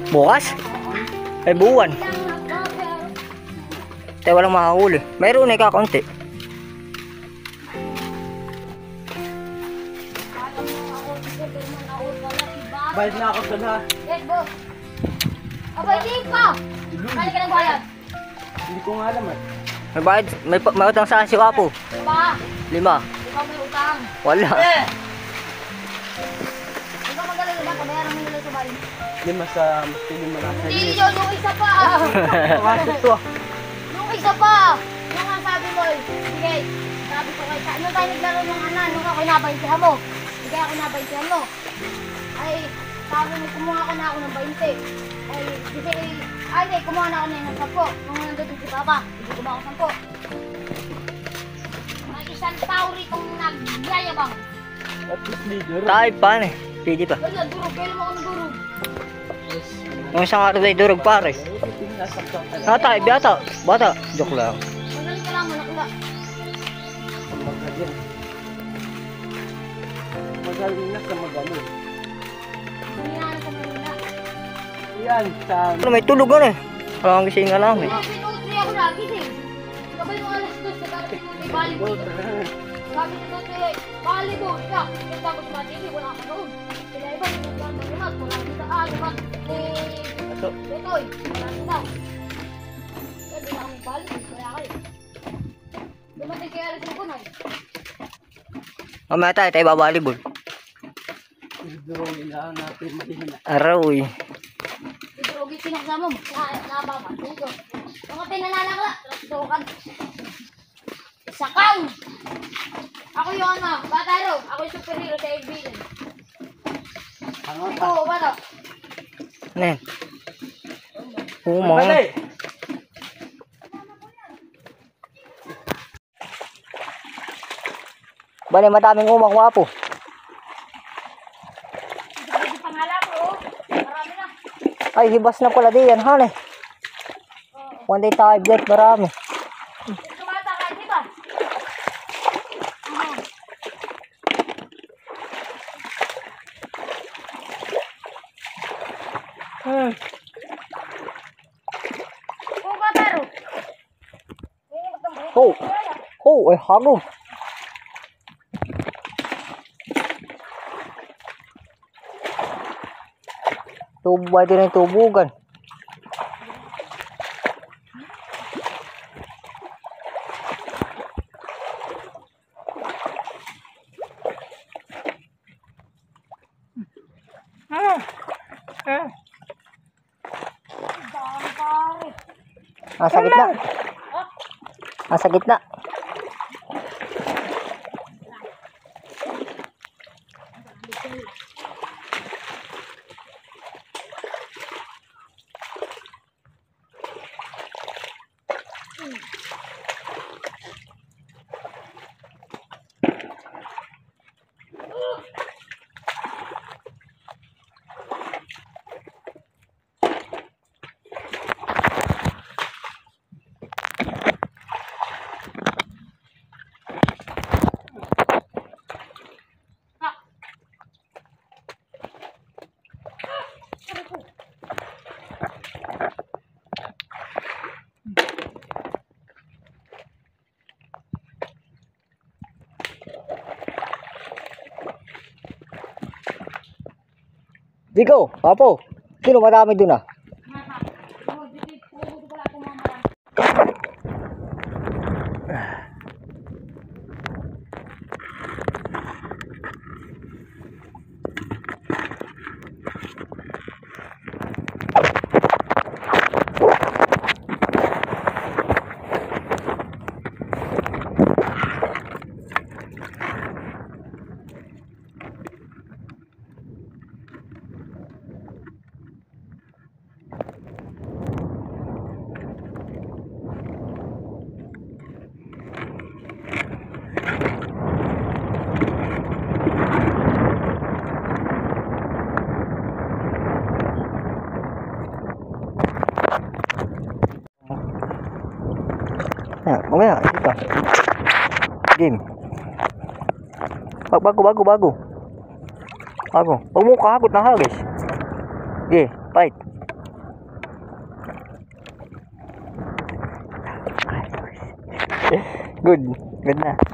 Bukas? Ay buwan. Tayo walang makahuli. Mayroon na kakaunti. Bayad na ako doon ha. Yes, boss. Abay, di pa. Kali ka ng bayad. Hindi ko nga alam eh. May bayad, may utang saan si Wapo? 5. 5. Ikaw may utang. Wala. Ikaw magaling na, kabayaran mo nila sa bahay. Lima sa piling malasa. Hindi yun, yung isa pa. Pakasok to ah. Yung isa pa. Yung nga sabi mo, sige, sabi ko kay ano tayo naglaro ng nung ako nabaintihan mo. Sige, ako nabaintihan mo. Ay, sabi mo, kumuha ka na ako ng 20. Ay, sige, ay, hindi, kumuha na ako na ng 10. Nung nandun si Papa, hindi ko ba ako 10. May isang tao ritong nagyayabang. At least leader. Tayo pa eh. Pwede pa. Wala, durog. Kailan mo ako ng durog? Yung isang araw tayo durog pare. Nasaksak ka lang. Nata, bata. Bata. Joke lang. Magaling ka lang, manakula. Magaling. Magaling na sa magaling. Hindi na sa Manila. Yan, sa... Ano, may tulugan eh. Parang gising nga lang eh. Kaya pinutri ako lagi eh. Sabay mo alas 2, nagkakaroon pinutri, volleyball. Sabi ni Totoy, volleyball ka. Yung tapos matindi, wala ka doon. Kaya iba, pinutri mo naman. Wala kita, lumat. Totoy, wala kita. Kaya di na kami volleyball, kaya kayo. Dumating kaya alas 5 na eh. Mamaya tayo babalibol. Idurongin lang natin mahina. Araw eh. Drogi sinasama mo. Nababa. Tugo. Mga pinananakla. Tukan. Sakang! Ako yung ano, Bataro. Ako yung superhero sa Airbnb. Oo, bato. Ano yan? Oo, mga. Bali! Bale, madaming umak Wapo. Hindi pangalan ko. Marami na. Ay, hibas na pala di yan, han eh. One day tayo, bet, marami. Tumata ka, di ba? Oo, Bataro. Oh, oh, ay hagom. Tubo, ito na yung tubugan. Nasa gitna. Nasa gitna. Digo, Wapo. Sino marami dun ah? Mamaya, dito. Game. Bago. Bago. Huwag mo kahagot na hagis. Okay, fight. Good. Good na.